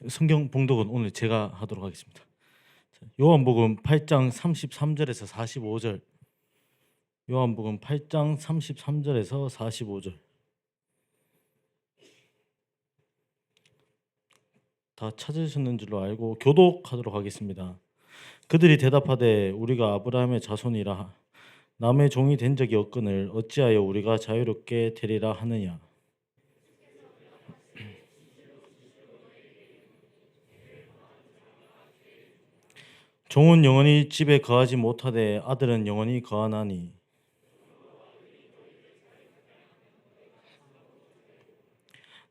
성경 봉독은 오늘 제가 하도록 하겠습니다. 요한복음 8장 33절에서 45절. 요한복음 8장 33절에서 45절. 다 찾으셨는 줄로 알고 교독하도록 하겠습니다. 그들이 대답하되 우리가 아브라함의 자손이라 남의 종이 된 적이 없거늘 어찌하여 우리가 자유롭게 되리라 하느냐. 종은 영원히 집에 거하지 못하되 아들은 영원히 거하나니.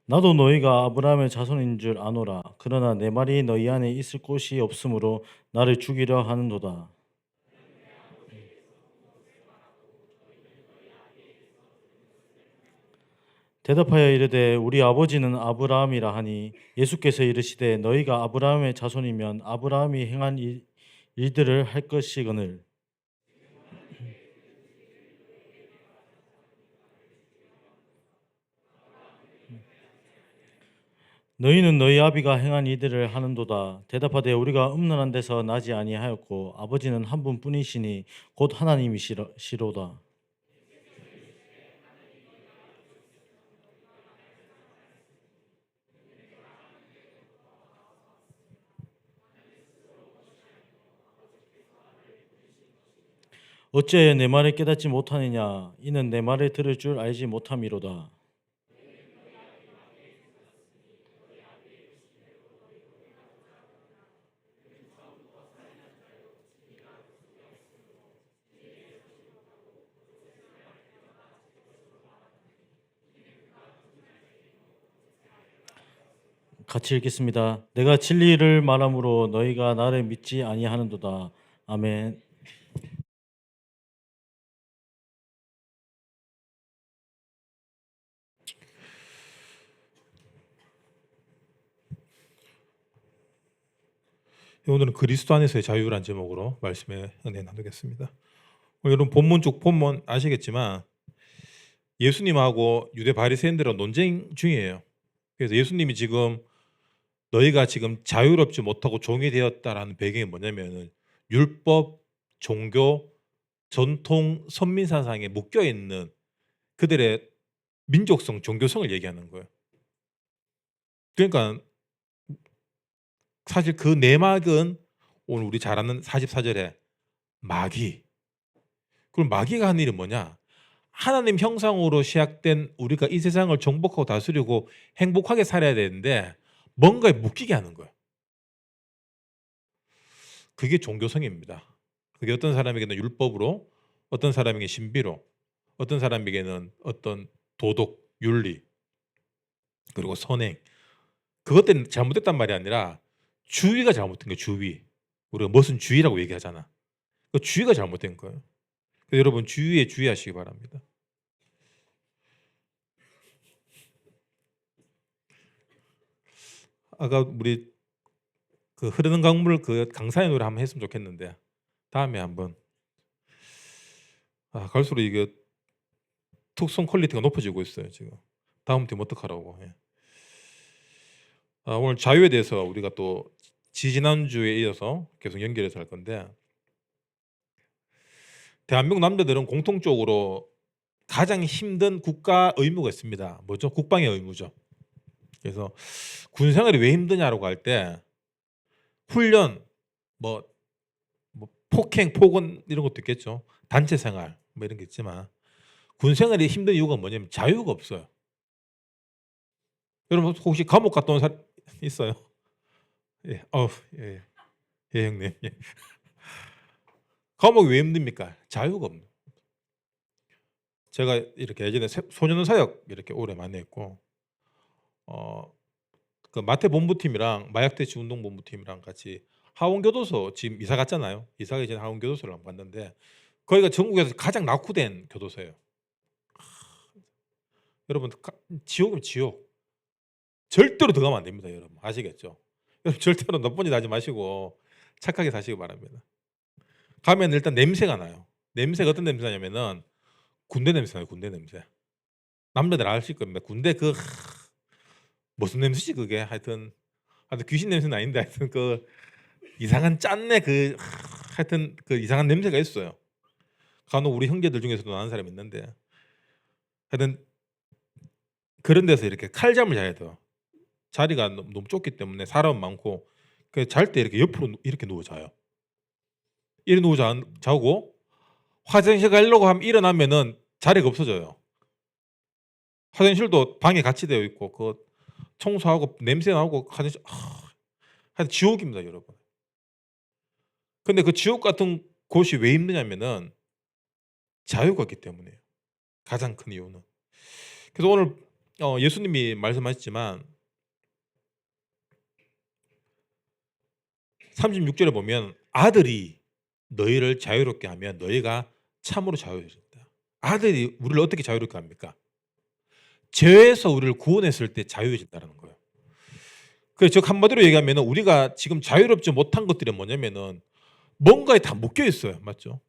나도 너희가 아브라함의 자손인 줄 아노라. 그러나 내 말이 너희 안에 있을 곳이 없으므로 나를 죽이려 하는도다. 대답하여 이르되 우리 아버지는 아브라함이라 하니 예수께서 이르시되 너희가 아브라함의 자손이면 아브라함이 행한 일들을 할 것이거늘. 너희는 너희 아비가 행한 이들을 하는도다. 대답하되 우리가 음란한 데서 나지 아니하였고 아버지는 한 분뿐이시니 곧 하나님이시로다. 어찌하여 내 말을 깨닫지 못하느냐. 이는 내 말을 들을 줄 알지 못함이로다. 같이 읽겠습니다. 내가 진리를 말함으로 너희가 나를 믿지 아니하는도다. 아멘. 오늘은 그리스도 안에서의 자유란 제목으로 말씀의 은혜 나누겠습니다. 여러분 본문 쪽 본문 아시겠지만 예수님하고 유대 바리새인들은 논쟁 중이에요. 그래서 예수님이 지금 너희가 지금 자유롭지 못하고 종이 되었다라는 배경이 뭐냐면 율법, 종교, 전통, 선민사상에 묶여 있는 그들의 민족성, 종교성을 얘기하는 거예요. 그러니까 사실 그 내막은 오늘 우리 잘 아는 44절에 마귀. 그럼 마귀가 하는 일은 뭐냐? 하나님 형상으로 시작된 우리가 이 세상을 정복하고 다스리고 행복하게 살아야 되는데 뭔가에 묶이게 하는 거예요. 그게 종교성입니다. 그게 어떤 사람에게는 율법으로, 어떤 사람에게는 신비로, 어떤 사람에게는 어떤 도덕, 윤리, 그리고 선행. 그것 때문에 잘못됐단 말이 아니라 주의가 잘못된 거예요. 주의. 우리가 무슨 주의라고 얘기하잖아. 그 주의가 잘못된 거예요. 그래서 여러분 주의에 주의하시기 바랍니다. 아까 우리 그 흐르는 강물 그 강산의 노래 한번 했으면 좋겠는데 다음에 한번. 갈수록 이게 특성 퀄리티가 높아지고 있어요 지금. 다음 팀 어떡하라고. 예. 오늘 자유에 대해서 우리가 또 지지난주에 이어서 계속 연결해서 할 건데, 대한민국 남자들은 공통적으로 가장 힘든 국가 의무가 있습니다. 뭐죠? 국방의 의무죠. 그래서 군 생활이 왜 힘드냐라고 할 때 훈련, 뭐 폭행, 폭언 이런 것도 있겠죠. 단체 생활 뭐 이런 게 있지만 군 생활이 힘든 이유가 뭐냐면 자유가 없어요. 여러분 혹시 감옥 갔다 온 사람 있어요? 예, 예, 예 형님. 예. 감옥이 왜 힘듭니까? 자유가 없는. 제가 이렇게 예전에 소년 사역 이렇게 오래 많이 했고, 그 마태 본부팀이랑 마약 대치 운동 본부팀이랑 같이 하원교도소 지금 이사 갔잖아요. 이사 가기 전에 하원교도소를 한번 갔는데 거기가 전국에서 가장 낙후된 교도소예요. 여러분 지옥이면 지옥. 절대로 들어가면 안 됩니다, 여러분. 아시겠죠? 여러분 절대로 나쁜 짓 하지 마시고 착하게 사시기 바랍니다. 가면 일단 냄새가 나요. 냄새가 어떤 냄새 나냐면은 군대 냄새 나요. 군대 냄새. 남자들 아실 겁니다. 군대 그 무슨 냄새지 그게. 하여튼 귀신 냄새는 아닌데 하여튼 그 이상한 짠내 하여튼 그 이상한 냄새가 있어요. 간혹 우리 형제들 중에서도 나는 사람이 있는데 하여튼 그런 데서 이렇게 칼잠을 자야 돼요. 자리가 너무 좁기 때문에 사람 많고 잘 때 이렇게 옆으로 이렇게 누워 자요. 이렇게 누워 자고 화장실 가려고 하면 일어나면은 자리가 없어져요. 화장실도 방에 같이 되어 있고 그 청소하고 냄새 나고 화장실 하여튼 지옥입니다, 여러분. 근데 그 지옥 같은 곳이 왜 힘드냐면은 자유가 있기 때문이에요. 가장 큰 이유는. 그래서 오늘 예수님이 말씀하셨지만 36절에 보면 아들이 너희를 자유롭게 하면 너희가 참으로 자유해진다. 아들이 우리를 어떻게 자유롭게 합니까? 죄에서 우리를 구원했을 때 자유해진다는 거예요. 그래서 즉 한마디로 얘기하면 우리가 지금 자유롭지 못한 것들이 뭐냐면은 뭔가에 다 묶여 있어요. 맞죠?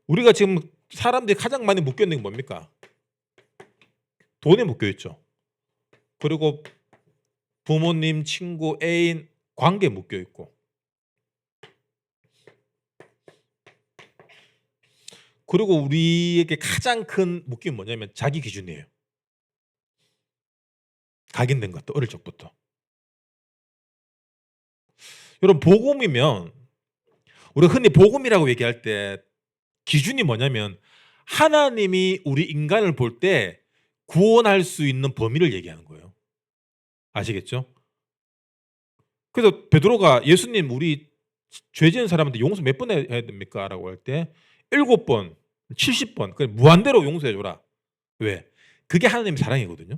우리가 지금 사람들이 가장 많이 묶여 있는 게 뭡니까? 돈에 묶여 있죠. 그리고 부모님, 친구, 애인, 관계에 묶여 있고. 그리고 우리에게 가장 큰 묶임이 뭐냐면 자기 기준이에요. 각인된 것도 어릴 적부터. 여러분 복음이면 우리가 흔히 복음이라고 얘기할 때 기준이 뭐냐면 하나님이 우리 인간을 볼 때 구원할 수 있는 범위를 얘기하는 거예요. 아시겠죠? 그래서 베드로가 예수님 우리 죄 지은 사람한테 용서 몇 번 해야 됩니까? 라고 할 때 7번, 70번 무한대로 용서해 줘라. 왜? 그게 하나님의 사랑이거든요.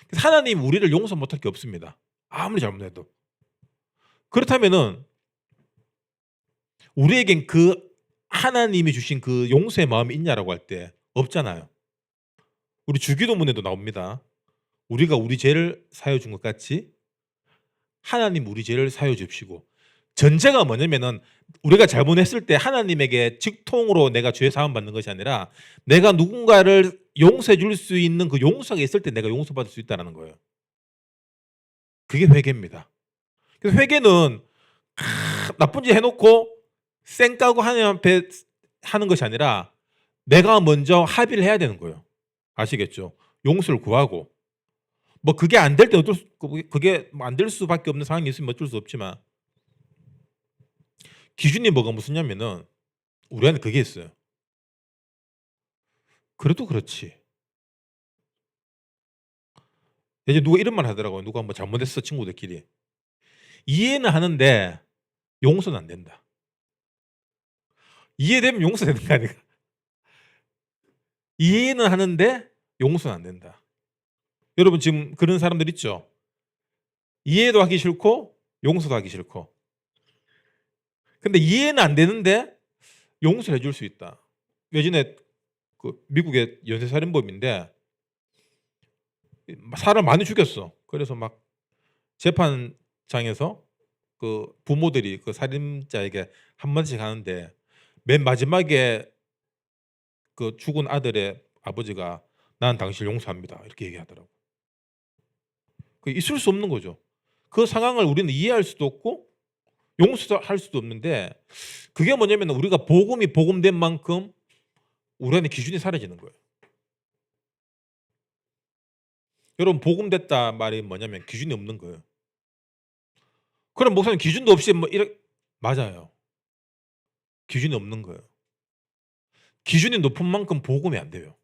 그래서 하나님 우리를 용서 못할 게 없습니다. 아무리 잘못해도. 그렇다면은 우리에겐 그 하나님이 주신 그 용서의 마음이 있냐라고 할 때 없잖아요. 우리 주기도문에도 나옵니다. 우리가 우리 죄를 사하여 준 것 같이 하나님 우리 죄를 사하여 주십시고. 전제가 뭐냐면은 우리가 잘못했을 때 하나님에게 직통으로 내가 죄 사함 받는 것이 아니라 내가 누군가를 용서해 줄 수 있는 그 용서가 있을 때 내가 용서받을 수 있다는 거예요. 그게 회개입니다. 그래서 회개는 나쁜 짓 해놓고 쌩 까고 하나님 앞에 하는 것이 아니라 내가 먼저 합의를 해야 되는 거예요. 아시겠죠? 용서를 구하고 뭐 그게 안 될 때 그게 안 될 수밖에 없는 상황이 있으면 어쩔 수 없지만 기준이 뭐가 무슨냐면은 우리한테 그게 있어요. 그래도 그렇지. 예전에 누가 이런 말 하더라고요. 누가 뭐 잘못했어 친구들끼리. 이해는 하는데 용서는 안 된다. 이해되면 용서되는 거 아니야. 이해는 하는데 용서는 안 된다. 여러분 지금 그런 사람들 있죠? 이해도 하기 싫고 용서도 하기 싫고. 근데 이해는 안 되는데 용서를 해줄 수 있다. 예전에 그 미국의 연쇄살인범인데 사람 많이 죽였어. 그래서 막 재판장에서 그 부모들이 그 살인자에게 한마디씩 하는데 맨 마지막에 그 죽은 아들의 아버지가 난 당신을 용서합니다. 이렇게 얘기하더라고. 그 있을 수 없는 거죠. 그 상황을 우리는 이해할 수도 없고 용서할 수도 없는데 그게 뭐냐면 우리가 복음이 복음된 만큼 우리 안에 기준이 사라지는 거예요. 여러분 복음됐다 말이 뭐냐면 기준이 없는 거예요. 그럼 목사님 기준도 없이 뭐 이렇게 맞아요. 기준이 없는 거예요. 기준이 높은 만큼 복음이 안 돼요.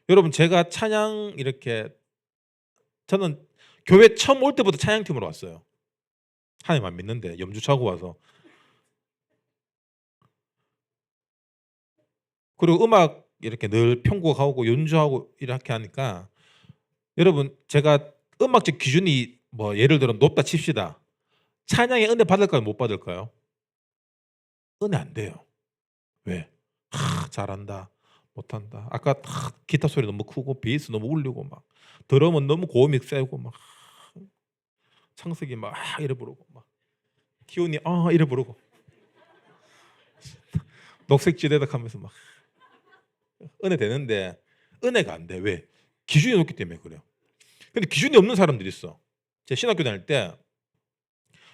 여러분 제가 찬양 이렇게 저는 교회 처음 올 때부터 찬양팀으로 왔어요. 하나님 안 믿는데 염주 차고 와서. 그리고 음악 이렇게 늘 편곡하고 연주하고 이렇게 하니까 여러분 제가 음악적 기준이 뭐 예를 들어 높다 칩시다. 찬양에 은혜 받을까요? 못 받을까요? 은혜 안 돼요. 왜? 잘한다. 못한다. 아까 기타 소리 너무 크고 베이스 너무 울리고 막 드럼은 너무 고음이 세고 막 창석이 막 이래 부르고 막 기훈이 이래 부르고 녹색지대다 하면서 막 은혜 되는데 은혜가 안 돼. 왜? 기준이 높기 때문에 그래요. 근데 기준이 없는 사람들이 있어. 제가 신학교 다닐 때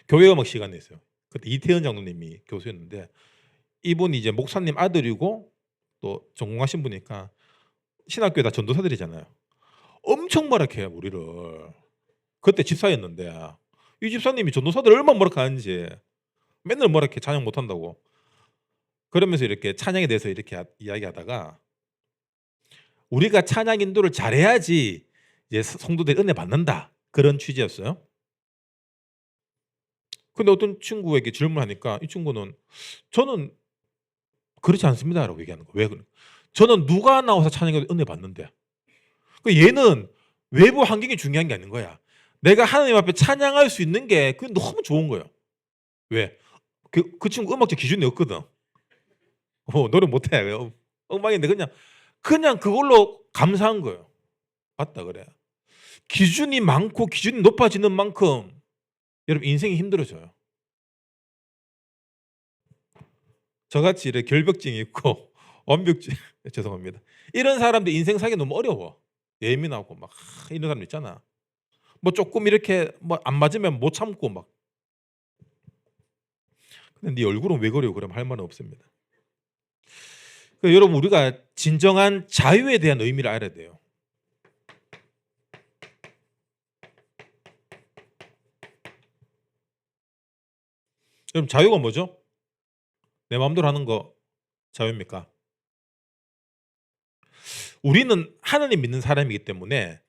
교회 음악 시간에 있어요. 그때 이태현 장로님이 교수였는데 이분이 이제 목사님 아들이고 또 전공하신 분이니까 신학교에 다 전도사들이잖아요. 엄청 뭐라 해요 우리를. 그때 집사였는데 이 집사님이 전도사들 얼마나 뭐라 하는지 맨날 뭐라 해 찬양 못한다고. 그러면서 이렇게 찬양에 대해서 이렇게 이야기하다가 우리가 찬양 인도를 잘해야지 이제 성도들이 은혜 받는다 그런 취지였어요. 근데 어떤 친구에게 질문하니까 이 친구는 저는 그렇지 않습니다라고 얘기하는 거예요. 왜 그래? 저는 누가 나와서 찬양해도 은혜 받는데. 그 얘는 외부 환경이 중요한 게 아닌 거야. 내가 하나님 앞에 찬양할 수 있는 게 그게 너무 좋은 거예요. 왜? 그 친구 음악적 기준이 없거든. 노래 못해. 음악인데 그냥 그걸로 감사한 거예요. 맞다 그래. 기준이 많고 기준이 높아지는 만큼 여러분 인생이 힘들어져요. 저같이 이렇게 결벽증이 있고 완벽증 죄송합니다. 이런 사람들 인생 살기 너무 어려워. 예민하고 막 이런 사람 있잖아. 뭐 조금 이렇게 뭐 안 맞으면 못 참고 막. 근데 네 얼굴은 왜 그래요? 그러면 할 말은 없습니다. 그러니까 여러분 우리가 진정한 자유에 대한 의미를 알아야 돼요. 여러분 자유가 뭐죠? 내 마음대로 하는 거 자유입니까? 우리는 하나님 믿는 사람이기 때문에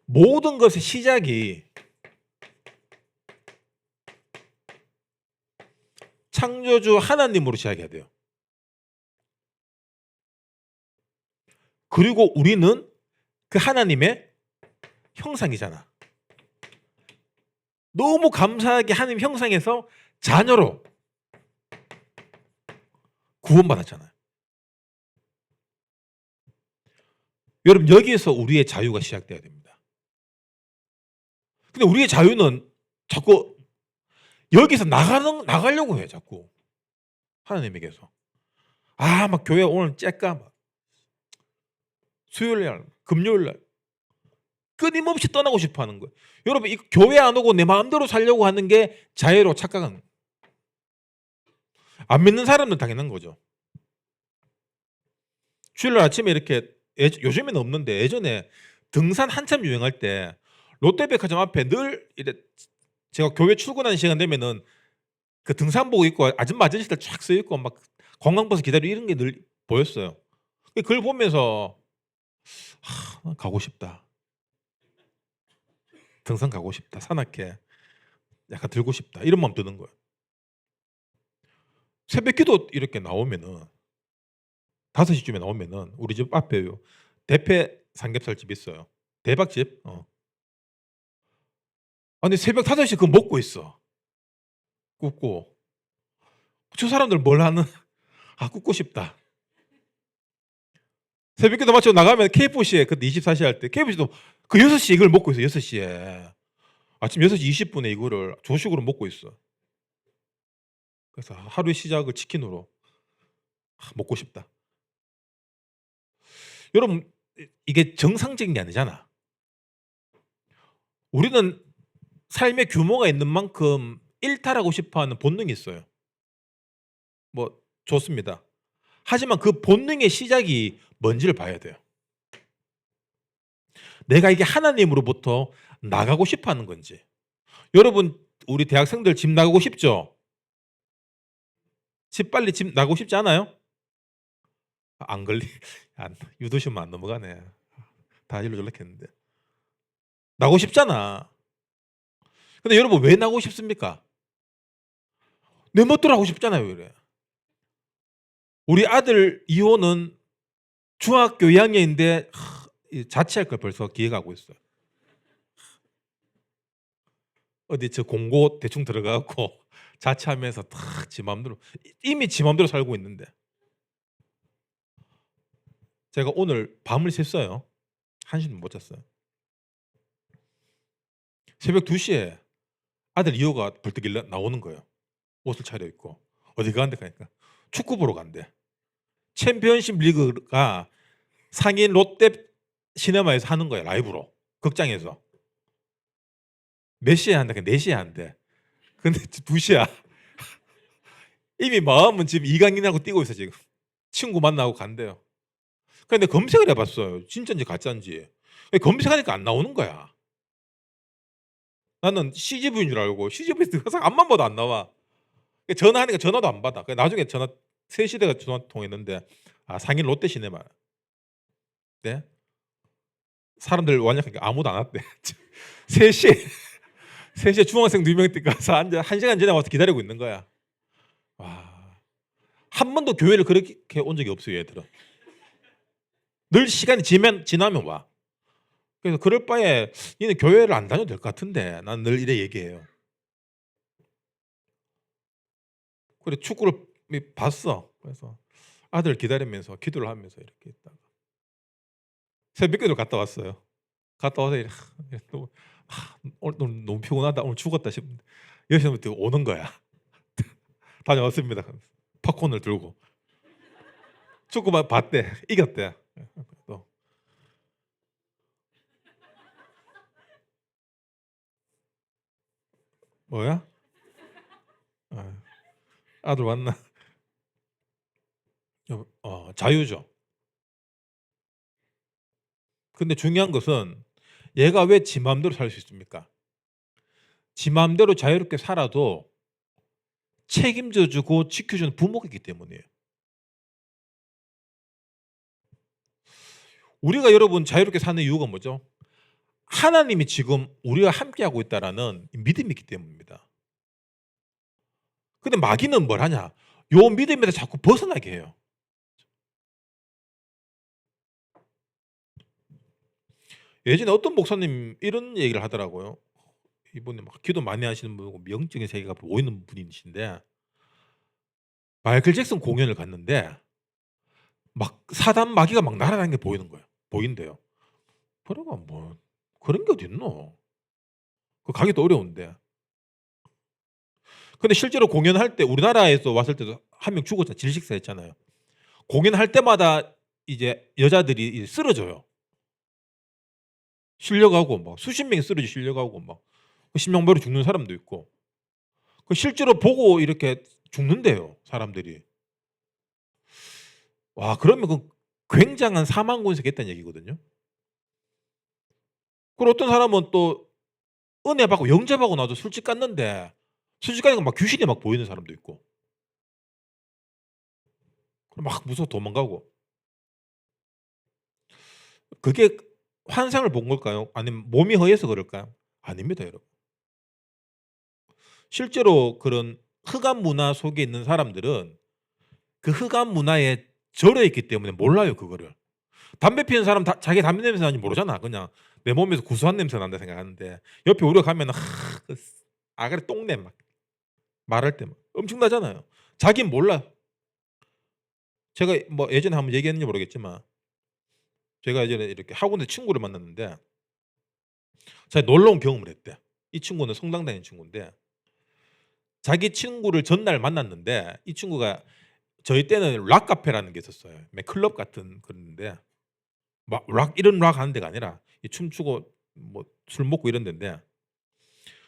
모든 것의 시작이 창조주 하나님으로 시작해야 돼요. 그리고 우리는 그 하나님의 형상이잖아. 너무 감사하게 하나님 형상에서 자녀로 구원받았잖아요. 여러분 여기에서 우리의 자유가 시작돼야 됩니다. 근데 우리의 자유는 자꾸 여기서 나가려고 해 자꾸 하나님에게서. 막 교회 오늘 째까 막 수요일날 금요일날 끊임없이 떠나고 싶어하는 거예요. 여러분 이 교회 안 오고 내 마음대로 살려고 하는 게 자유로 착각하는 거예요. 안 믿는 사람은 당연한 거죠. 주일날 아침에 이렇게 요즘에는 없는데 예전에 등산 한참 유행할 때 롯데백화점 앞에 늘 이래 제가 교회 출근하는 시간 되면은 그 등산복 입고 아줌마들 쫙 서 있고 막 관광버스 기다리고 이런 게 늘 보였어요. 그걸 보면서 가고 싶다. 등산 가고 싶다. 산악회 약간 들고 싶다. 이런 마음 드는 거예요. 새벽기도 이렇게 나오면은 5시쯤에 나오면은 우리 집 앞에요. 대패 삼겹살집 있어요. 대박집. 아니 새벽 5시 그거 먹고 있어. 굽고. 저 사람들 뭘 하는? 굽고 싶다. 새벽기도 마치고 나가면 KFC에 그때 24시 할 때 KFC도 그 6시에 이걸 먹고 있어. 6시에. 아침 6시 20분에 이거를 조식으로 먹고 있어. 그래서 하루의 시작을 치킨으로 먹고 싶다. 여러분 이게 정상적인 게 아니잖아. 우리는 삶의 규모가 있는 만큼 일탈하고 싶어하는 본능이 있어요. 뭐 좋습니다. 하지만 그 본능의 시작이 뭔지를 봐야 돼요. 내가 이게 하나님으로부터 나가고 싶어하는 건지. 여러분 우리 대학생들 집 나가고 싶죠? 빨리 집 나가고 싶지 않아요? 안 유도시면 안 넘어가네. 다 일러줄랬겠는데. 나고 싶잖아. 근데 여러분 왜 나고 싶습니까? 내 멋대로 하고 싶잖아요. 그래. 우리 아들 이호는 중학교 2학년인데 자취할 걸 벌써 기획하고 있어요. 어디 저 공고 대충 들어가고 자취하면서 탁 지 마음대로 이미 지 마음대로 살고 있는데 제가 오늘 밤을 샜어요. 1시는 못 잤어요. 새벽 2시에 아들 이호가 벌떡 나오는 거예요. 옷을 차려입고 어디 가는데 가니까 축구 보러 간대. 챔피언십 리그가 상인 롯데 시네마에서 하는 거야. 라이브로 극장에서. 몇 시에 한다? 4시에 한대. 근데 2시야. 이미 마음은 지금 이강인하고 뛰고 있어 지금. 친구 만나고 간대요. 근데 검색을 해봤어요. 진짜인지 가짜인지. 검색하니까 안 나오는 거야. 나는 CGV인 줄 알고 CGV에서 항상 앞만 봐도 안 나와. 전화하니까 전화도 안 받아. 나중에 전화 3시대가 전화 통했는데 상인 롯데시네마. 네? 사람들 완약하니까 아무도 안 왔대. 3시에 3시에 중학생 2명 가서 앉아 1시간 전에 와서 기다리고 있는 거야. 와. 한 번도 교회를 그렇게 온 적이 없어요, 얘들은. 늘 시간이 지나면 와. 그래서 그럴 바에 니는 교회를 안 다녀도 될 것 같은데 난 늘 이래 얘기해요. 그래 축구를 봤어. 그래서 아들 기다리면서 기도를 하면서 이렇게 있다가 새벽기도 갔다 왔어요. 갔다 와서 오늘 너무 피곤하다. 오늘 죽었다 싶은데 6시부터 오는 거야. 다녀왔습니다. 팝콘을 들고 축구만 봤대. 이겼대. 또 뭐야? 아들 왔나? 자유죠. 근데 중요한 것은 얘가 왜 지 마음대로 살 수 있습니까? 지 마음대로 자유롭게 살아도 책임져 주고 지켜주는 부모가 있기 때문이에요. 우리가 여러분 자유롭게 사는 이유가 뭐죠? 하나님이 지금 우리와 함께하고 있다라는 믿음이 있기 때문입니다. 근데 마귀는 뭘 하냐? 요 믿음에서 자꾸 벗어나게 해요. 예전에 어떤 목사님 이런 얘기를 하더라고요. 이분이 막 기도 많이 하시는 분이고 영적인 세계가 보이는 분이신데 마이클 잭슨 공연을 갔는데 막 사단 마귀가 막 날아다니는 게 보이는 거예요. 보인대요. 그래가 뭐 그런 게 어딨노? 그 가기도 어려운데. 근데 실제로 공연할 때 우리나라에서 왔을 때도 한 명 죽었잖아요. 질식사 했잖아요. 공연할 때마다 이제 여자들이 쓰러져요. 실려가고 막 수십 명이 쓰러져 실려가고 막 심장마비로 죽는 사람도 있고. 그 실제로 보고 이렇게 죽는데요, 사람들이. 와, 그러면 그 굉장한 사망 권세가 있다는 얘기거든요. 그리고 어떤 사람은 또 은혜 받고 영접 받고 나도 술집 갔는데 술집 가니까 막 귀신이 막 보이는 사람도 있고. 그럼 막 무서워 도망가고. 그게 환상을 본 걸까요? 아니면 몸이 허해서 그럴까요? 아닙니다, 여러분. 실제로 그런 흑암 문화 속에 있는 사람들은 그 흑암 문화에 절여 있기 때문에 몰라요, 그거를. 담배 피우는 사람 자기 담배 냄새 나는지 모르잖아. 그냥 내 몸에서 구수한 냄새 난다 생각하는데 옆에 우리가 가면 그 아가리 똥내 막 말할 때 막 엄청나잖아요. 자기는 몰라. 제가 뭐 예전에 한번 얘기했는지 모르겠지만 제가 예전에 이렇게 학원에 친구를 만났는데 제가 놀러 온 경험을 했대. 이 친구는 성당 다니는 친구인데 자기 친구를 전날 만났는데 이 친구가 저희 때는 락 카페라는 게 있었어요. 클럽 같은 그런데 막 이런 락 하는 데가 아니라 춤추고 뭐 술 먹고 이런 데인데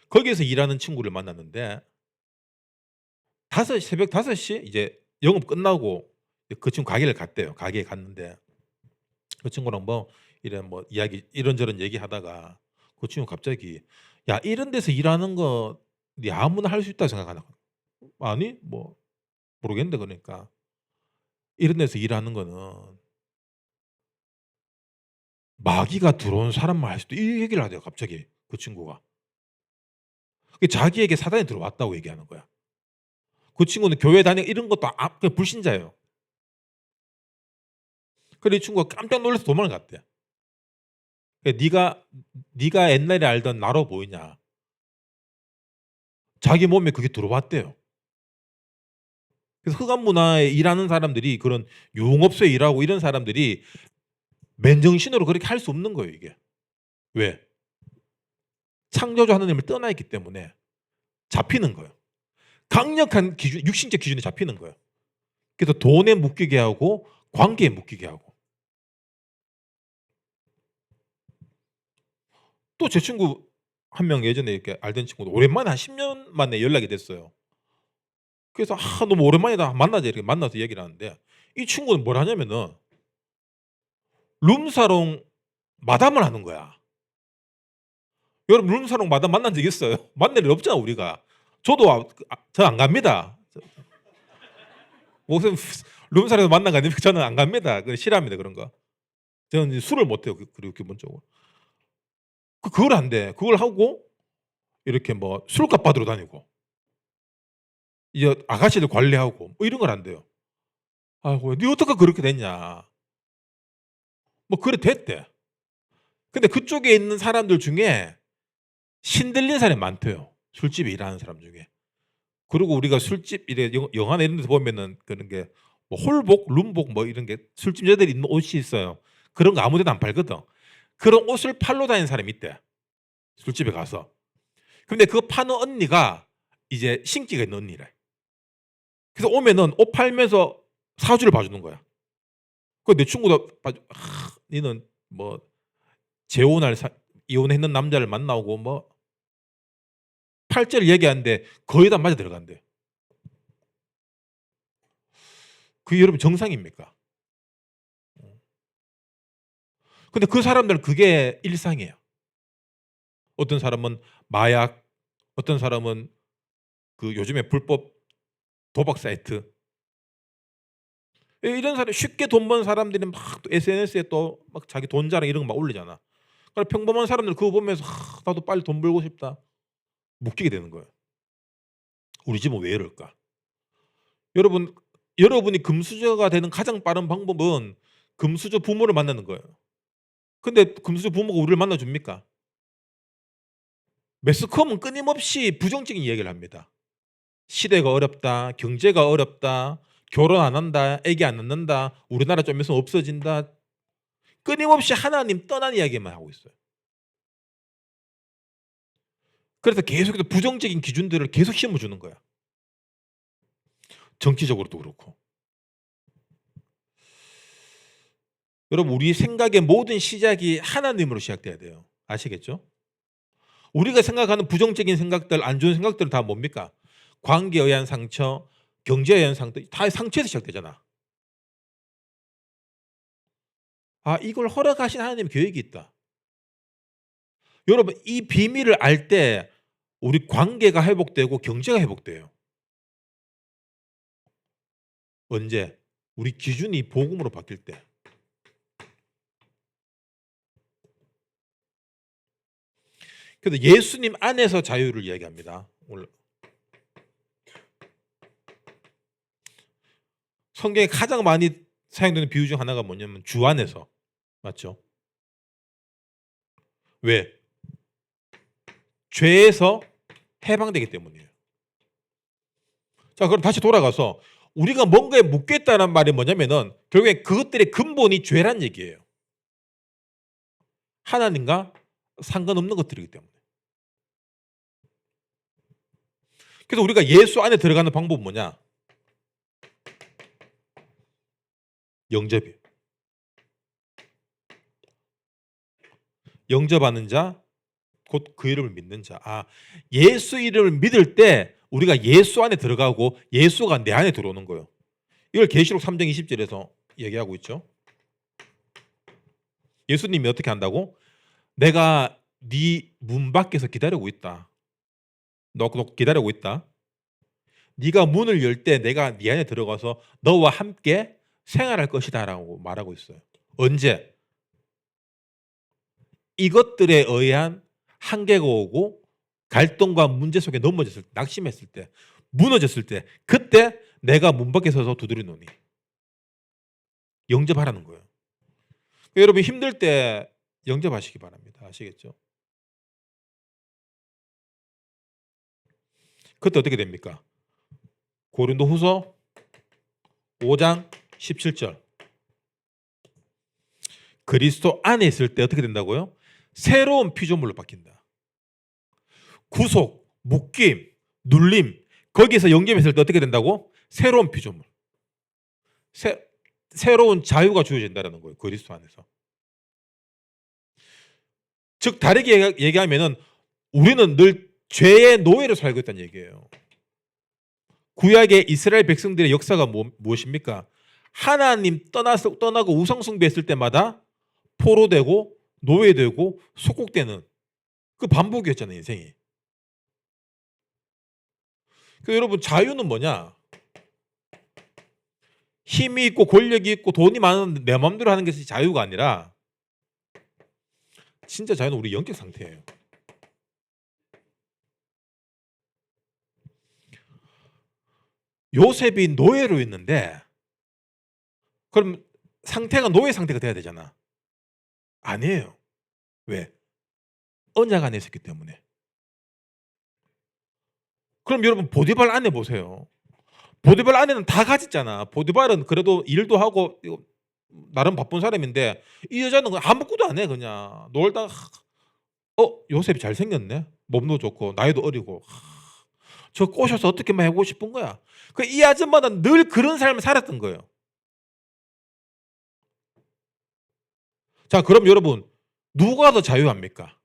거기에서 일하는 친구를 만났는데 새벽 5시 이제 영업 끝나고 그 친구 가게를 갔대요. 가게에 갔는데 그 친구랑 뭐 이런 뭐 이야기 이런저런 얘기하다가 그 친구 갑자기 야 이런 데서 일하는 거 네 아무나 할 수 있다고 생각하나? 아니 뭐 모르겠는데 그러니까 이런 데서 일하는 거는 마귀가 들어온 사람만 할 수도 이 얘기를 하대요. 갑자기 그 친구가. 자기에게 사단이 들어왔다고 얘기하는 거야. 그 친구는 교회 다니고 이런 것도 그냥 불신자예요. 그래 이 친구가 깜짝 놀라서 도망을 갔대. 네가 옛날에 알던 나로 보이냐? 자기 몸에 그게 들어왔대요. 그래서 흑암 문화에 일하는 사람들이 그런 유흥업소에 일하고 이런 사람들이 맨정신으로 그렇게 할 수 없는 거예요, 이게. 왜? 창조주 하나님을 떠나 있기 때문에 잡히는 거예요. 강력한 기준, 육신적 기준에 잡히는 거예요. 그래서 돈에 묶이게 하고 관계에 묶이게 하고. 또 제 친구 한 명 예전에 이렇게 알던 친구도 오랜만에 한 10년 만에 연락이 됐어요. 그래서 너무 오랜만이다. 만나자 이렇게 만나서 얘기를 하는데 이 친구는 뭘 하냐면은 룸사롱 마담을 하는 거야. 여러분 룸사롱 마담 만난 적 있어요? 만날 일 없잖아 우리가. 저도 저 안 갑니다. 무슨 룸사롱에서 만난 거 아니면 저는 안 갑니다. 싫어합니다 그런 거. 저는 이제 술을 못 해요. 그리고 기본적으로. 그걸 한대. 그걸 하고 이렇게 뭐 술값 받으러 다니고 이제 아가씨들 관리하고 뭐 이런 걸 한대요. 아이고 니 어떻게 그렇게 됐냐. 뭐 그래 됐대. 근데 그쪽에 있는 사람들 중에 신들린 사람이 많대요. 술집에 일하는 사람 중에. 그리고 우리가 술집 이래 영화나 이런 데서 보면은 그런 게 뭐 홀복, 룸복 뭐 이런 게 술집 여자들이 입는 옷이 있어요. 그런 거 아무 데도 안 팔거든. 그런 옷을 팔러 다니는 사람이 있대. 술집에 가서. 근데 그거 파는 언니가 이제 신기가 있는 언니래. 그래서 오면은 옷 팔면서 사주를 봐주는 거야. 그 내 친구도 니는 뭐 재혼할 이혼했는 남자를 만나고 뭐 팔자를 얘기하는데 거의 다 맞아 들어간대. 그게 여러분 정상입니까? 근데 그 사람들은 그게 일상이에요. 어떤 사람은 마약, 어떤 사람은 그 요즘에 불법 도박 사이트. 이런 사람 쉽게 돈 버는 사람들이 막 SNS에 또 막 자기 돈 자랑 이런 거 막 올리잖아. 그러니까 평범한 사람들 그거 보면서 나도 빨리 돈 벌고 싶다. 묶이게 되는 거예요. 우리 집은 왜 이럴까? 여러분, 여러분이 금수저가 되는 가장 빠른 방법은 금수저 부모를 만나는 거예요. 근데 금수저 부모가 우리를 만나줍니까? 매스컴은 끊임없이 부정적인 이야기를 합니다. 시대가 어렵다, 경제가 어렵다, 결혼 안 한다, 애기 안 낳는다, 우리나라 좀 있으면 없어진다. 끊임없이 하나님 떠난 이야기만 하고 있어요. 그래서 계속해서 부정적인 기준들을 계속 심어주는 거야. 정치적으로도 그렇고. 여러분 우리 생각의 모든 시작이 하나님으로 시작돼야 돼요. 아시겠죠? 우리가 생각하는 부정적인 생각들, 안 좋은 생각들은 다 뭡니까? 관계에 의한 상처, 경제에 의한 상처, 다 상처에서 시작되잖아. 이걸 허락하신 하나님 계획이 있다. 여러분 이 비밀을 알 때 우리 관계가 회복되고 경제가 회복돼요. 언제? 우리 기준이 복음으로 바뀔 때. 그래서 예수님 안에서 자유를 이야기합니다. 오늘 성경에 가장 많이 사용되는 비유 중 하나가 뭐냐면 주 안에서. 맞죠? 왜? 죄에서 해방되기 때문이에요. 자, 그럼 다시 돌아가서 우리가 뭔가에 묶였다는 말이 뭐냐면은 결국에 그것들의 근본이 죄란 얘기예요. 하나님과 상관없는 것들이기 때문에. 그래서 우리가 예수 안에 들어가는 방법은 뭐냐? 영접이에요. 영접하는 자, 곧 그 이름을 믿는 자. 예수 이름을 믿을 때 우리가 예수 안에 들어가고 예수가 내 안에 들어오는 거예요. 이걸 계시록 3장 20절에서 얘기하고 있죠. 예수님이 어떻게 한다고? 내가 네 문 밖에서 기다리고 있다. 너 기다리고 있다. 네가 문을 열 때 내가 네 안에 들어가서 너와 함께 생활할 것이다라고 말하고 있어요. 언제? 이것들에 의한 한계가 오고 갈등과 문제 속에 넘어졌을 때, 낙심했을 때, 무너졌을 때, 그때 내가 문 밖에 서서 두드리노니 영접하라는 거예요. 여러분 힘들 때 영접하시기 바랍니다. 아시겠죠? 그때 어떻게 됩니까? 고린도후서 5장 17절. 그리스도 안에 있을 때 어떻게 된다고요? 새로운 피조물로 바뀐다. 구속, 묶임, 눌림, 거기에서 영접했을 때 어떻게 된다고? 새로운 피조물. 새로운 자유가 주어진다는 거예요. 그리스도 안에서. 즉 다르게 얘기하면은 우리는 늘 죄의 노예로 살고 있다는 얘기예요. 구약의 이스라엘 백성들의 역사가 무엇입니까? 하나님 떠나고 우상숭배했을 때마다 포로되고 노예되고 속국되는 그 반복이었잖아요, 인생이. 여러분, 자유는 뭐냐? 힘이 있고 권력이 있고 돈이 많은 내 마음대로 하는 것이 자유가 아니라 진짜 자유는 우리 영적 상태예요. 요셉이 노예로 있는데 그럼 상태가 노예 상태가 돼야 되잖아. 아니에요. 왜? 언약 안에 있었기 때문에. 그럼 여러분 보디발 안에 보세요. 보디발 안에는 다 가졌잖아. 보디발은 그래도 일도 하고 나름 바쁜 사람인데 이 여자는 아무것도 안 해. 그냥 놀다가 요셉이 잘생겼네. 몸도 좋고 나이도 어리고 저 꼬셔서 어떻게만 해보고 싶은 거야. 이 아줌마는 늘 그런 삶을 살았던 거예요. 자, 그럼 여러분 누가 더 자유합니까?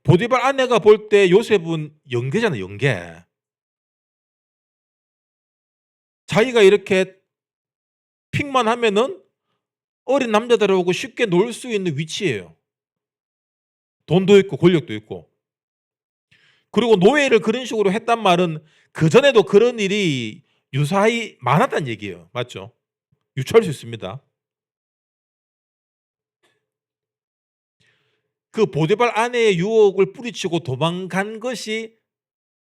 보디발 아내가 볼 때 요셉은 영계잖아요. 영계. 자기가 이렇게 픽만 하면은 어린 남자들하고 쉽게 놀 수 있는 위치예요. 돈도 있고 권력도 있고. 그리고 노예를 그런 식으로 했단 말은 그전에도 그런 일이 유사히 많았다는 얘기예요. 맞죠? 유추할 수 있습니다. 그 보디발 아내의 유혹을 뿌리치고 도망간 것이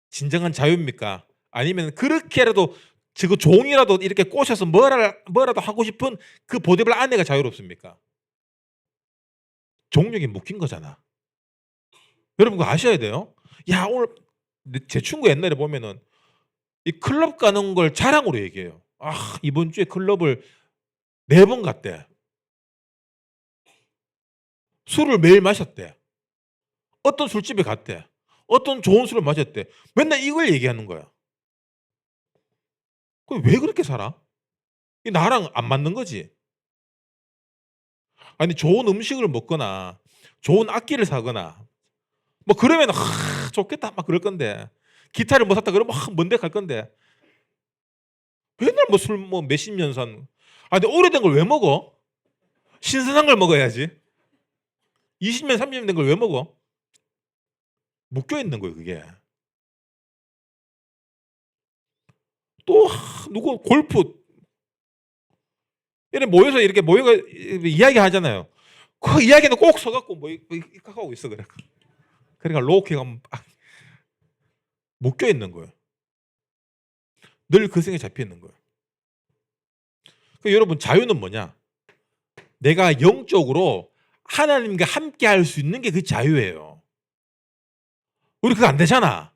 진정한 자유입니까? 아니면 그렇게라도 저 종이라도 이렇게 꼬셔서 뭐라도 하고 싶은 그 보디발 아내가 자유롭습니까? 종력이 묶인 거잖아. 여러분 그거 아셔야 돼요. 야, 오늘 제 친구 옛날에 보면은 이 클럽 가는 걸 자랑으로 얘기해요. 아, 이번 주에 클럽을 4번 갔대. 술을 매일 마셨대. 어떤 술집에 갔대. 어떤 좋은 술을 마셨대. 맨날 이걸 얘기하는 거야. 왜 그렇게 살아? 이 나랑 안 맞는 거지. 아니 좋은 음식을 먹거나 좋은 악기를 사거나 뭐 그러면 좋겠다 막 그럴 건데 기타를 뭐 샀다 그러면 뭔데 갈 건데 맨날 뭐 술 뭐 몇십 년 산. 근데 오래된 걸 왜 먹어? 신선한 걸 먹어야지. 20년 30년 된 걸 왜 먹어? 묶여 있는 거예요 그게. 또 누구 골프 이렇게 모여서 이렇게 모여가 이야기 하잖아요. 그 이야기는 꼭 서갖고 뭐 하고 있어 그래. 그러니까 로우키가 묶여 있는 거예요. 늘 그 생에 잡혀 있는 거예요. 여러분 자유는 뭐냐? 내가 영적으로 하나님과 함께 할 수 있는 게 그 자유예요. 우리 그거 안 되잖아.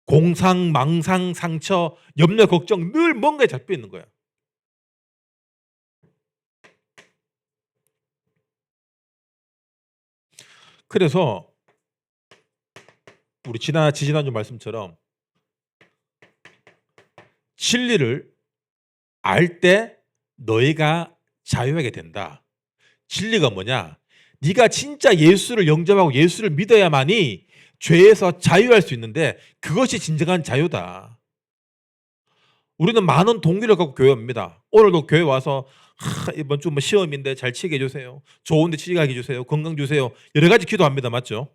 공상, 망상, 상처, 염려, 걱정 늘 뭔가에 잡혀 있는 거야. 그래서 우리 지지난주 말씀처럼 진리를 알 때 너희가 자유하게 된다. 진리가 뭐냐? 네가 진짜 예수를 영접하고 예수를 믿어야만이 죄에서 자유할 수 있는데 그것이 진정한 자유다. 우리는 많은 동기를 갖고 교회 옵니다. 오늘도 교회 와서 이번 주 뭐 시험인데 잘 치게 해주세요. 좋은데 치게 하게 해주세요. 건강 주세요. 여러 가지 기도합니다. 맞죠?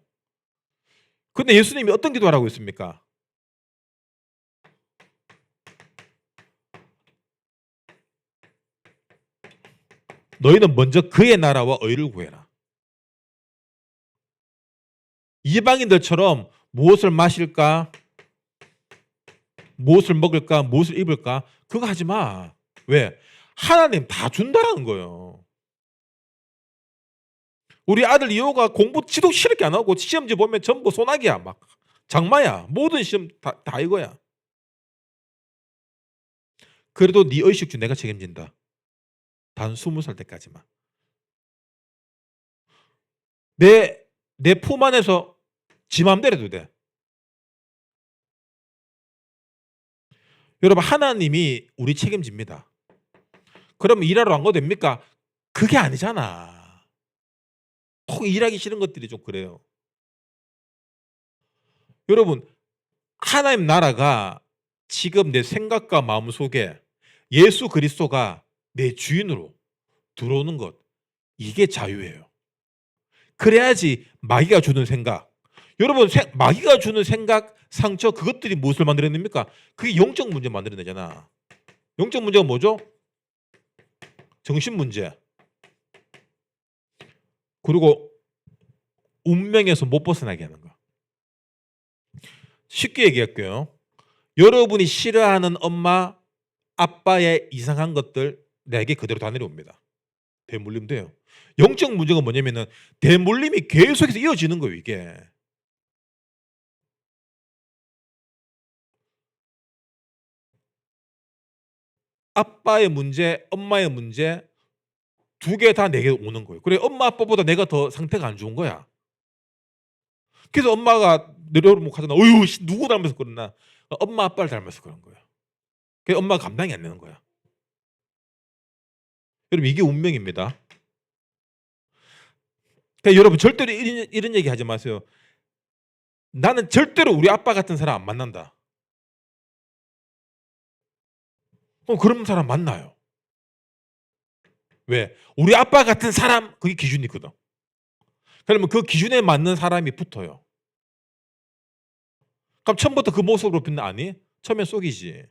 근데 예수님이 어떤 기도하라고 했습니까? 너희는 먼저 그의 나라와 의를 구해라. 이방인들처럼 무엇을 마실까? 무엇을 먹을까? 무엇을 입을까? 그거 하지 마. 왜? 하나님 다 준다라는 거예요. 우리 아들 이호가 공부 지도 싫게 안 하고 시험지 보면 전부 소나기야. 막 장마야. 모든 시험 다 이거야. 그래도 네 의식주 내가 책임진다. 단 20살 때까지만. 내 품 안에서 지 맘대로 해도 돼. 여러분 하나님이 우리 책임집니다. 그러면 일하러 안 가도 됩니까? 그게 아니잖아. 꼭 일하기 싫은 것들이 좀 그래요. 여러분, 하나님 나라가 지금 내 생각과 마음속에 예수 그리스도가 내 주인으로 들어오는 것, 이게 자유예요. 그래야지 마귀가 주는 생각, 여러분 마귀가 주는 생각, 상처, 그것들이 무엇을 만들어냅니까? 그게 영적 문제 만들어내잖아. 영적 문제가 뭐죠? 정신 문제. 그리고 운명에서 못 벗어나게 하는 거. 쉽게 얘기할게요. 여러분이 싫어하는 엄마, 아빠의 이상한 것들 내게 그대로 다 내려옵니다. 대물림 돼요. 영적 문제가 뭐냐면은 대물림이 계속해서 이어지는 거예요, 이게. 아빠의 문제, 엄마의 문제 두 개 다 내게 오는 거예요. 그래, 엄마 아빠보다 내가 더 상태가 안 좋은 거야. 그래서 엄마가 내려오면 하잖아. 어휴, 누구 닮아서 그러나? 엄마 아빠를 닮아서 그런 거야. 그래서 엄마가 감당이 안 되는 거야. 여러분, 이게 운명입니다. 그러니까 여러분 절대로 이런 얘기 하지 마세요. 나는 절대로 우리 아빠 같은 사람 안 만난다. 그런 사람 만나요. 왜? 우리 아빠 같은 사람, 그게 기준이 있거든. 그러면 그 기준에 맞는 사람이 붙어요. 그럼 처음부터 그 모습으로 빛나? 아니? 처음엔 속이지.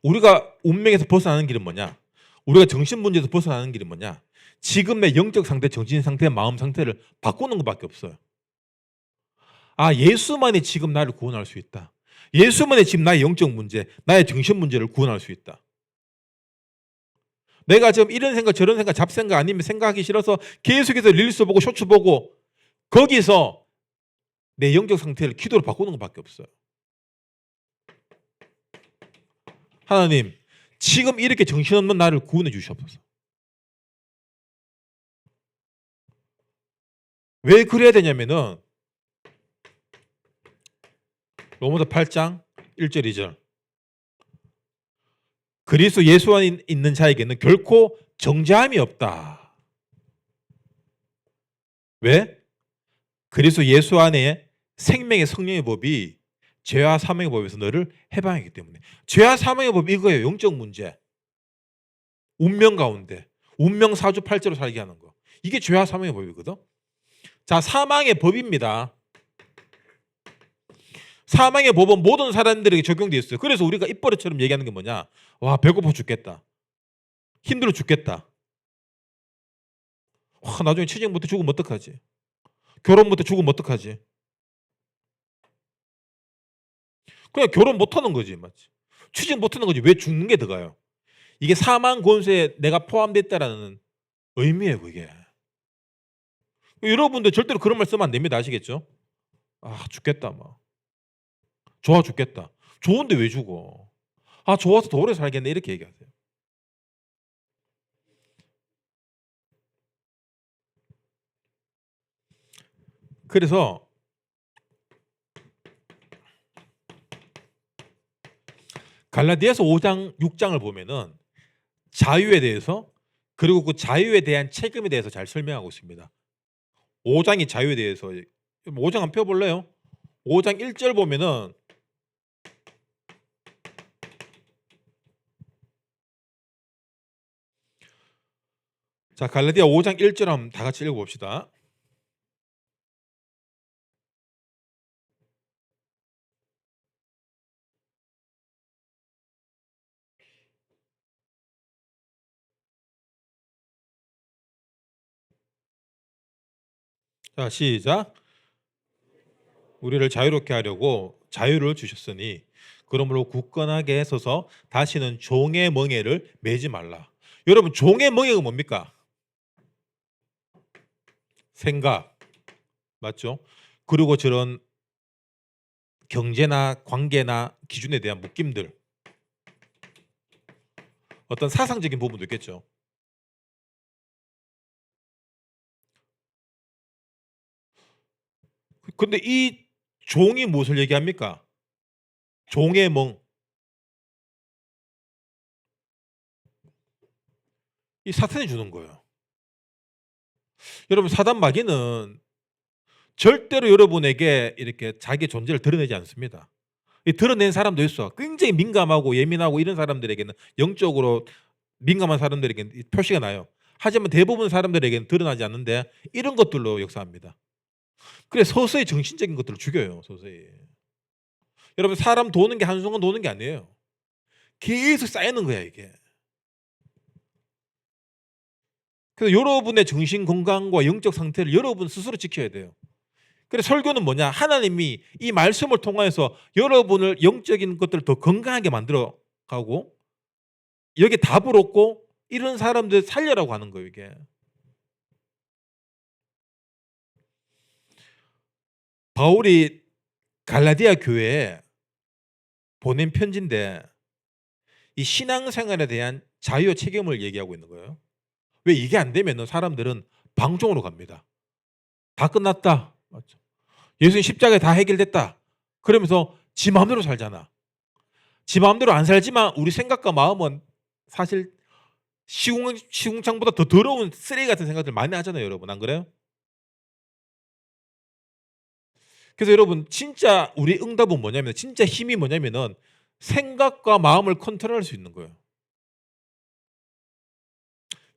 우리가 운명에서 벗어나는 길은 뭐냐? 우리가 정신 문제에서 벗어나는 길은 뭐냐? 지금의 영적 상태, 정신 상태, 마음 상태를 바꾸는 것밖에 없어요. 아, 예수만이 지금 나를 구원할 수 있다. 예수만이 지금 나의 영적 문제, 나의 정신 문제를 구원할 수 있다. 내가 지금 이런 생각 저런 생각 잡생각 아니면 생각하기 싫어서 계속해서 릴스 보고 쇼츠 보고 거기서 내 영적 상태를 기도로 바꾸는 것밖에 없어요. 하나님, 지금 이렇게 정신없는 나를 구원해 주시옵소서. 왜 그래야 되냐면은 로마서 8장 1절 2절. 그리스도 예수 안에 있는 자에게는 결코 정죄함이 없다. 왜? 그리스도 예수 안에 생명의 성령의 법이 죄와 사망의 법에서 너를 해방하기 때문에. 죄와 사망의 법 이거예요. 영적 문제. 운명 가운데. 운명 사주 팔자로 살게 하는 거. 이게 죄와 사망의 법이거든. 자, 사망의 법입니다. 사망의 법은 모든 사람들에게 적용되어 있어요. 그래서 우리가 입버릇처럼 얘기하는 게 뭐냐? 와, 배고파 죽겠다. 힘들어 죽겠다. 와, 나중에 취직 못해 죽으면 어떡하지? 결혼 못해 죽으면 어떡하지? 그냥 결혼 못하는 거지, 맞지? 취직 못하는 거지. 왜 죽는 게 들어가요? 이게 사망 권세에 내가 포함됐다라는 의미예요, 그게. 여러분들 절대로 그런 말 쓰면 안 됩니다. 아시겠죠? 아, 죽겠다, 막. 좋아 죽겠다. 좋은데 왜 죽어? 아, 좋아서 더 오래 살겠네. 이렇게 얘기하세요. 그래서 갈라디아서 5장, 6장을 보면은 자유에 대해서 그리고 그 자유에 대한 책임에 대해서 잘 설명하고 있습니다. 5장이 자유에 대해서 5장 한번 펴볼래요? 5장 1절 보면은 자, 갈라디아 5장 1절 한번 다 같이 읽어봅시다. 자, 시작. 우리를 자유롭게 하려고 자유를 주셨으니 그러므로 굳건하게 서서 다시는 종의 멍에를 매지 말라. 여러분, 종의 멍에가 뭡니까? 생각, 맞죠? 그리고 저런 경제나 관계나 기준에 대한 묶임들, 어떤 사상적인 부분도 있겠죠. 근데 이 종이 무엇을 얘기합니까? 종의 멍. 이 사탄이 주는 거예요. 여러분 사단 마귀는 절대로 여러분에게 이렇게 자기의 존재를 드러내지 않습니다. 이 드러낸 사람도 있어. 굉장히 민감하고 예민하고 이런 사람들에게는 영적으로 민감한 사람들에게는 이 표시가 나요. 하지만 대부분 사람들에게는 드러나지 않는데 이런 것들로 역사합니다. 그래 서서히 정신적인 것들을 죽여요. 서서히. 여러분 사람 도는 게 한순간 도는 게 아니에요. 계속 쌓이는 거야 이게. 그래서 여러분의 정신 건강과 영적 상태를 여러분 스스로 지켜야 돼요. 그래서 설교는 뭐냐? 하나님이 이 말씀을 통해서 여러분을 영적인 것들을 더 건강하게 만들어 가고 여기에 답을 얻고 이런 사람들 살려라고 하는 거예요, 이게. 바울이 갈라디아 교회에 보낸 편지인데 이 신앙생활에 대한 자유와 책임을 얘기하고 있는 거예요. 왜 이게 안 되면은 사람들은 방종으로 갑니다. 다 끝났다. 맞죠? 예수님 십자가에 다 해결됐다. 그러면서 지 마음대로 살잖아. 지 마음대로 안 살지만 우리 생각과 마음은 사실 시궁창보다 더 더러운 쓰레기 같은 생각들 많이 하잖아요, 여러분. 안 그래요? 그래서 여러분 진짜 우리 응답은 뭐냐면 진짜 힘이 뭐냐면은 생각과 마음을 컨트롤할 수 있는 거예요.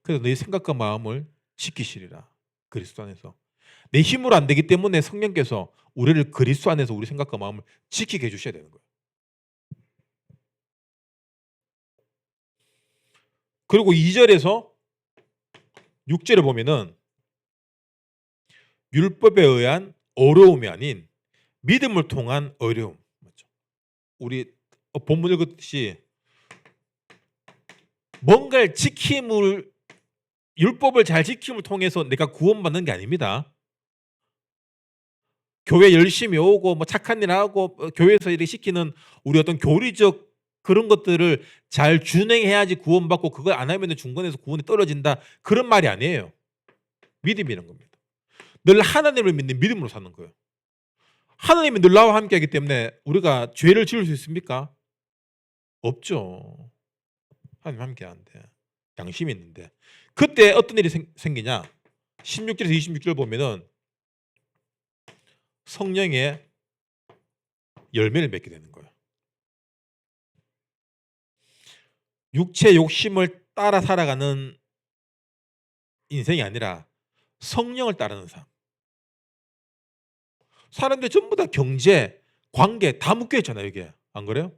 그래서 내 생각과 마음을 지키시리라. 그리스도 안에서. 내 힘으로 안 되기 때문에 성령께서 우리를 그리스도 안에서 우리 생각과 마음을 지키게 해 주셔야 되는 거예요. 그리고 2절에서 6절에 보면은 율법에 의한 어려움이 아닌 믿음을 통한 어려움. 맞죠? 우리 본문 읽었듯이 뭔가를 지킴을 율법을 잘 지킴을 통해서 내가 구원받는 게 아닙니다. 교회 열심히 오고 뭐 착한 일 하고 교회에서 이렇게 시키는 우리 어떤 교리적 그런 것들을 잘 준행해야지 구원받고 그걸 안 하면 중간에서 구원이 떨어진다. 그런 말이 아니에요. 믿음이라는 겁니다. 늘 하나님을 믿는 믿음으로 사는 거예요. 하나님이 늘 나와 함께하기 때문에 우리가 죄를 지을 수 있습니까? 없죠. 하나님 함께하는데 양심이 있는데 그때 어떤 일이 생기냐? 16절에서 26절 보면은 성령의 열매를 맺게 되는 거예요. 육체 욕심을 따라 살아가는 인생이 아니라 성령을 따르는 삶. 사람들 전부 다 경제, 관계 다 묶여 있잖아요, 이게. 안 그래요?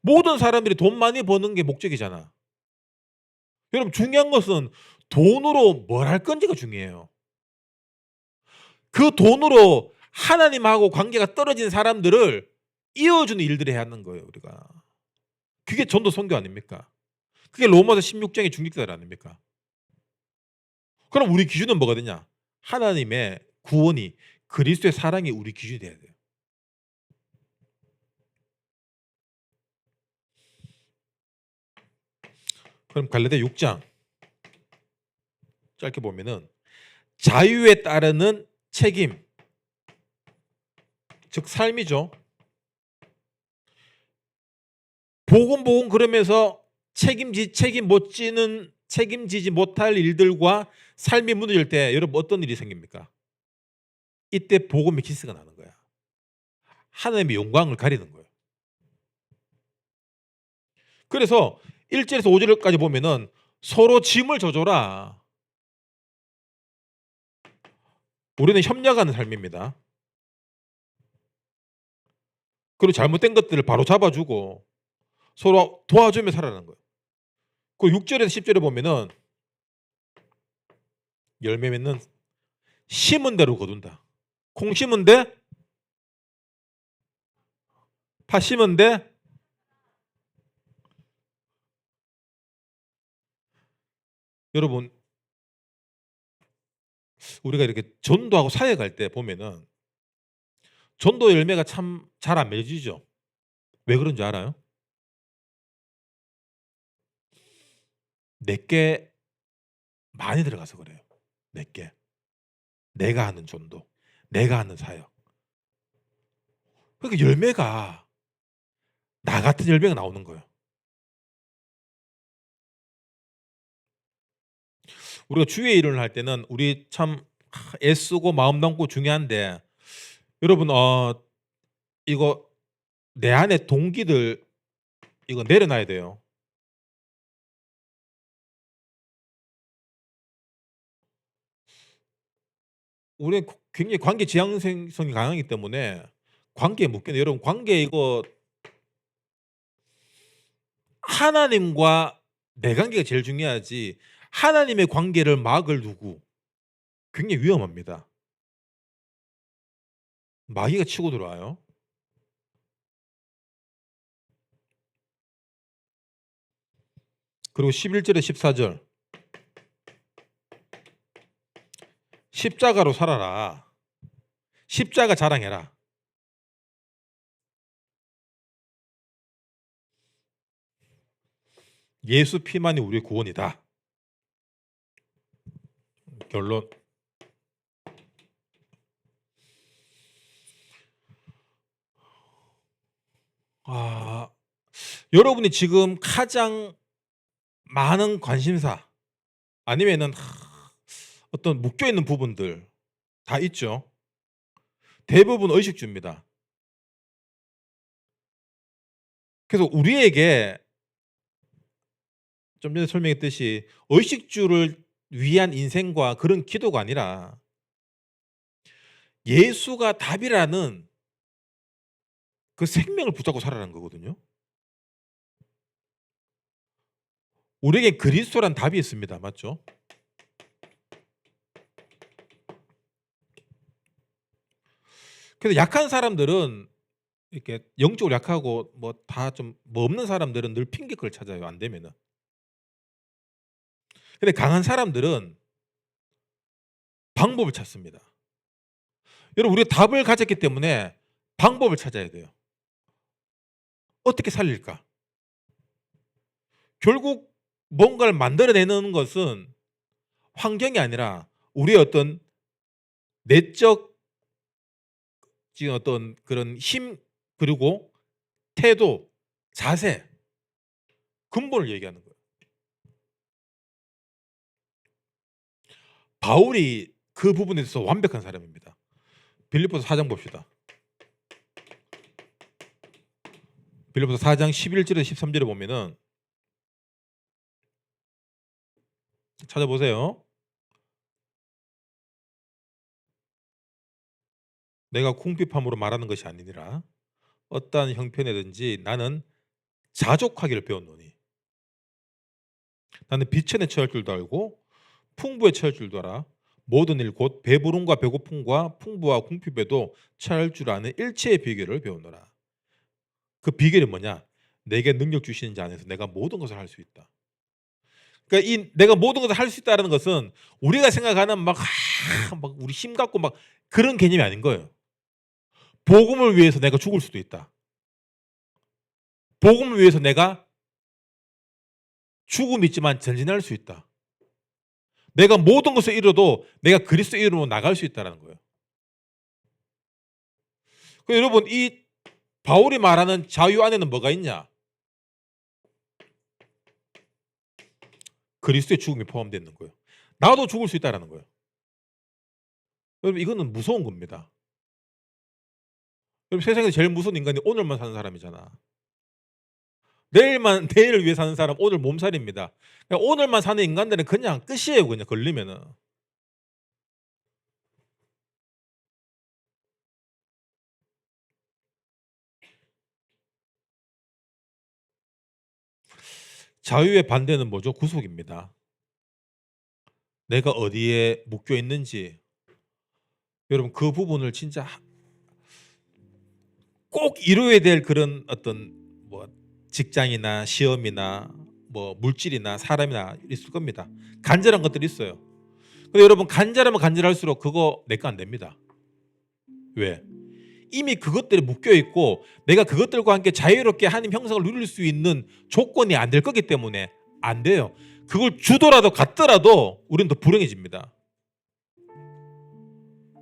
모든 사람들이 돈 많이 버는 게 목적이잖아. 여러분 중요한 것은 돈으로 뭘 할 건지가 중요해요. 그 돈으로 하나님하고 관계가 떨어진 사람들을 이어주는 일들을 해야 하는 거예요, 우리가. 그게 전도 선교 아닙니까? 그게 로마서 16장의 중직자들 아닙니까? 그럼 우리 기준은 뭐가 되냐? 하나님의 구원이 그리스도의 사랑이 우리 기준이 돼야 돼요. 그럼 갈라디아 6장 짧게 보면은 자유에 따르는 책임, 즉 삶이죠. 복음 그러면서 책임지지 못할 일들과 삶이 무너질 때 여러분 어떤 일이 생깁니까? 이때 복음의 키스가 나는 거야. 하나님의 영광을 가리는 거예요. 그래서 1절에서 5절까지 보면은 서로 짐을 져줘라. 우리는 협력하는 삶입니다. 그리고 잘못된 것들을 바로 잡아주고 서로 도와주며 살아가는 거예요. 그 6절에서 10절에 보면은 열매 맺는 심은 대로 거둔다. 콩 심은 데, 파 심은 데, 여러분 우리가 이렇게 전도하고 사회 갈 때 보면은 전도 열매가 참 잘 안 맺어지죠. 왜 그런지 알아요? 내게 많이 들어가서 그래요. 내게. 내가 하는 전도, 내가 하는 사역. 그러니까 열매가 나 같은 열매가 나오는 거예요. 우리가 주의 일을 할 때는 우리 참 애쓰고 마음 담고 중요한데 여러분 이거 내 안에 동기들 이거 내려놔야 돼요. 우리는 굉장히 관계 지향성이 강하기 때문에 관계에 묶여요. 여러분 관계 이거 하나님과 내 관계가 제일 중요하지 하나님의 관계를 막을 누구 굉장히 위험합니다. 마귀가 치고 들어와요. 그리고 11절에 14절 십자가로 살아라. 십자가 자랑해라. 예수 피만이 우리의 구원이다. 결론. 여러분이 지금 가장 많은 관심사 아니면은 어떤 묶여 있는 부분들 다 있죠. 대부분 의식주입니다. 그래서 우리에게 좀 전에 설명했듯이 의식주를 위한 인생과 그런 기도가 아니라 예수가 답이라는 그 생명을 붙잡고 살아라는 거거든요. 우리에게 그리스도란 답이 있습니다. 맞죠? 그래서 약한 사람들은 이렇게 영적으로 약하고 뭐 다 좀 뭐 없는 사람들은 늘 핑계거리를 찾아요. 안 되면은. 근데 강한 사람들은 방법을 찾습니다. 여러분 우리가 답을 가졌기 때문에 방법을 찾아야 돼요. 어떻게 살릴까? 결국 뭔가를 만들어내는 것은 환경이 아니라 우리의 어떤 내적 지금 어떤 그런 힘 그리고 태도, 자세, 근본을 얘기하는 거예요. 바울이 그 부분에 있어서 완벽한 사람입니다. 빌립보서 4장 봅시다. 빌립보서 4장 11절에서 13절에 보면은 찾아보세요. 내가 궁핍함으로 말하는 것이 아니니라 어떠한 형편이든지 나는 자족하기를 배웠노니 나는 비천에 처할 줄도 알고 풍부에 처할 줄도 알아 모든 일 곧 배부름과 배고픔과 풍부와 궁핍에도 처할 줄 아는 일체의 비결을 배우노라. 그 비결이 뭐냐? 내게 능력 주시는 자 안에서 내가 모든 것을 할 수 있다. 그러니까 이 내가 모든 것을 할 수 있다는 것은 우리가 생각하는 막 우리 힘 갖고 막 그런 개념이 아닌 거예요. 복음을 위해서 내가 죽을 수도 있다. 복음을 위해서 내가 죽음이 있지만 전진할 수 있다. 내가 모든 것을 잃어도 내가 그리스도 이름으로 나갈 수 있다는 거예요. 여러분 이 바울이 말하는 자유 안에는 뭐가 있냐? 그리스도의 죽음이 포함되어 있는 거예요. 나도 죽을 수 있다는 거예요. 여러분 이거는 무서운 겁니다. 여러분 세상에서 제일 무서운 인간이 오늘만 사는 사람이잖아. 내일을 위해 사는 사람 오늘 몸살입니다. 그러니까 오늘만 사는 인간들은 그냥 끝이에요. 그냥 걸리면은. 자유의 반대는 뭐죠? 구속입니다. 내가 어디에 묶여 있는지 여러분 그 부분을 진짜 꼭 이루어야 될 그런 어떤 뭐 직장이나 시험이나 뭐 물질이나 사람이나 있을 겁니다. 간절한 것들이 있어요. 근데 여러분 간절하면 간절할수록 그거 내 거 안 됩니다. 왜? 이미 그것들에 묶여 있고 내가 그것들과 함께 자유롭게 하나님 형상을 누릴 수 있는 조건이 안 될 거기 때문에 안 돼요. 그걸 주더라도 갖더라도 우리는 더 불행해집니다.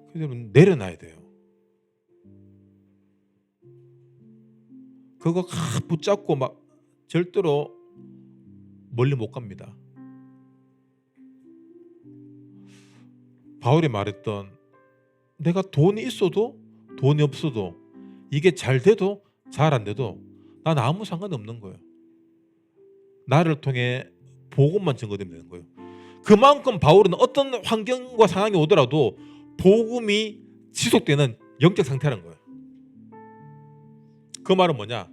그래서 여러분 내려놔야 돼요. 그거 붙잡고 막 절대로 멀리 못 갑니다. 바울이 말했던 내가 돈이 있어도 돈이 없어도 이게 잘 돼도 잘 안 돼도 난 아무 상관없는 거예요. 나를 통해 복음만 증거되면 되는 거예요. 그만큼 바울은 어떤 환경과 상황이 오더라도 복음이 지속되는 영적 상태라는 거예요. 그 말은 뭐냐?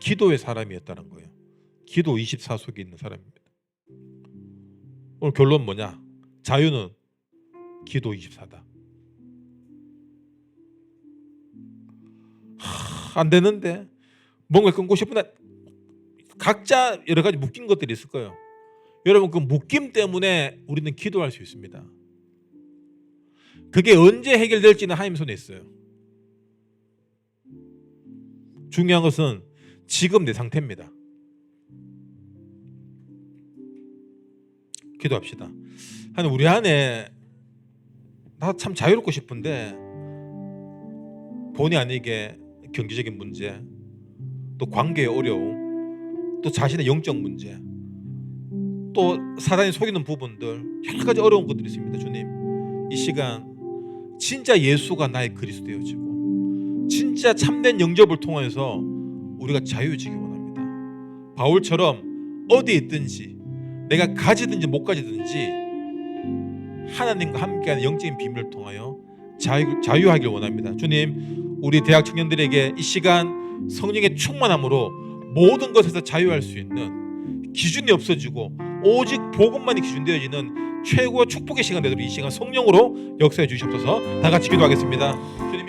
기도의 사람이었다는 거예요. 기도 24속에 있는 사람입니다. 오늘 결론 뭐냐? 자유는 기도 24다. 안 되는데 뭔가 끊고 싶은데 각자 여러 가지 묶인 것들이 있을 거예요. 여러분 그 묶임 때문에 우리는 기도할 수 있습니다. 그게 언제 해결될지는 하나님 손에 있어요. 중요한 것은 지금 내 상태입니다. 기도합시다. 하나님 우리 안에 나 참 자유롭고 싶은데 본의 아니게 경제적인 문제, 또 관계의 어려움, 또 자신의 영적 문제, 또 사단이 속이는 부분들 여러 가지 어려운 것들이 있습니다. 주님 이 시간 진짜 예수가 나의 그리스도여지고 진짜 참된 영접을 통해서 우리가 자유해지기 원합니다. 바울처럼 어디에 있든지 내가 가지든지 못 가지든지 하나님과 함께하는 영적인 비밀을 통하여 자유하길 원합니다. 주님 우리 대학 청년들에게 이 시간 성령의 충만함으로 모든 것에서 자유할 수 있는 기준이 없어지고 오직 복음만이 기준되어지는 최고의 축복의 시간 되도록 이 시간 성령으로 역사해 주시옵소서. 다 같이 기도하겠습니다. 주님